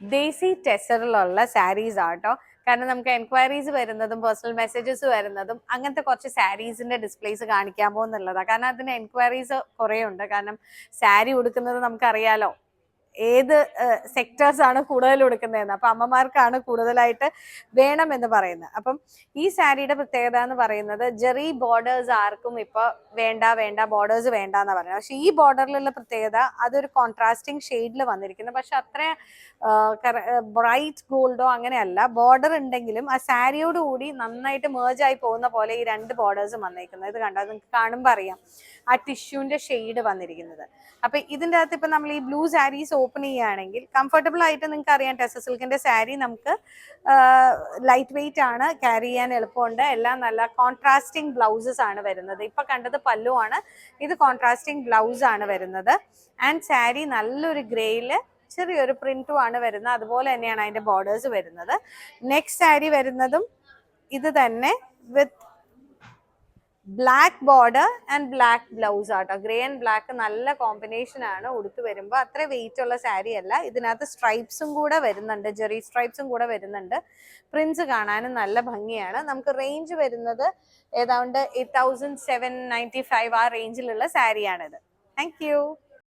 ദേശി ടെസറിലുള്ള സാരീസ് ആട്ടോ. കാരണം നമുക്ക് എൻക്വയറീസ് വരുന്നതും പേഴ്സണൽ മെസ്സേജസ് വരുന്നതും അങ്ങനത്തെ കുറച്ച് സാരീസിന്റെ ഡിസ്പ്ലേസ് കാണിക്കാമോ എന്നുള്ളതാണ്. കാരണം അതിന് എൻക്വയറീസ് കുറേ ഉണ്ട്. കാരണം സാരി ഉടുക്കുന്നത് നമുക്കറിയാലോ ഏത് സെക്ടേഴ്സ് ആണ് കൂടുതൽ കൊടുക്കുന്നതെന്ന്. അപ്പൊ അമ്മമാർക്കാണ് കൂടുതലായിട്ട് വേണമെന്ന് പറയുന്നത്. അപ്പം ഈ സാരിയുടെ പ്രത്യേകത എന്ന് പറയുന്നത് ജെറി ബോർഡേഴ്സ് ആർക്കും ഇപ്പൊ വേണ്ട ബോർഡേഴ്സ് വേണ്ട എന്ന് പറയുന്നത്. പക്ഷെ ഈ ബോർഡറിലുള്ള പ്രത്യേകത അതൊരു കോൺട്രാസ്റ്റിംഗ് ഷെയ്ഡിൽ വന്നിരിക്കുന്നു. പക്ഷെ അത്ര ബ്രൈറ്റ് ഗോൾഡോ അങ്ങനെയല്ല. ബോർഡർ ഉണ്ടെങ്കിലും ആ സാരിയോട് കൂടി നന്നായിട്ട് മേർജ് ആയി പോകുന്ന പോലെ ഈ രണ്ട് ബോർഡേഴ്സും വന്നിരിക്കുന്നത്. ഇത് കണ്ടോ, നിങ്ങൾക്ക് കാണുമ്പോൾ അറിയാം ആ ടിഷ്യൂന്റെ ഷെയ്ഡ് വന്നിരിക്കുന്നത്. അപ്പൊ ഇതിൻ്റെ അകത്ത് ഇപ്പൊ നമ്മൾ ഈ ബ്ലൂ സാരീസ് ഓപ്പൺ ചെയ്യുകയാണെങ്കിൽ കംഫർട്ടബിൾ ആയിട്ട് നിങ്ങൾക്ക് അറിയാം ടെസർ സിൽക്കിന്റെ സാരി നമുക്ക് ലൈറ്റ് വെയിറ്റ് ആണ്, ക്യാരി ചെയ്യാൻ എളുപ്പമുണ്ട്. എല്ലാം നല്ല കോൺട്രാസ്റ്റിംഗ് ബ്ലൗസസ് ആണ് വരുന്നത്. ഇപ്പൊ കണ്ടത് പല്ലു ആണ്, ഇത് കോൺട്രാസ്റ്റിംഗ് ബ്ലൗസ് ആണ് വരുന്നത്. ആൻഡ് സാരി നല്ലൊരു ഗ്രേയില് ചെറിയൊരു പ്രിന്റും ആണ് വരുന്നത്. അതുപോലെ തന്നെയാണ് അതിന്റെ ബോർഡേഴ്സ് വരുന്നത്. നെക്സ്റ്റ് സാരി വരുന്നതും ഇത് തന്നെ വിത്ത് black border and black blouse ആട്ടോ. ഗ്രേ ആൻഡ് ബ്ലാക്ക് നല്ല കോമ്പിനേഷൻ ആണ്. ഉടുത്ത് വരുമ്പോൾ അത്ര വെയിറ്റ് ഉള്ള സാരി അല്ല. ഇതിനകത്ത് സ്ട്രൈപ്സും കൂടെ വരുന്നുണ്ട്, ജെറി സ്ട്രൈപ്സും കൂടെ വരുന്നുണ്ട്. പ്രിന്റ്സ് കാണാനും നല്ല ഭംഗിയാണ്. നമുക്ക് റേഞ്ച് വരുന്നത് ഏതാണ്ട് 8795 ആ റേഞ്ചിലുള്ള സാരിയാണിത്. Thank you.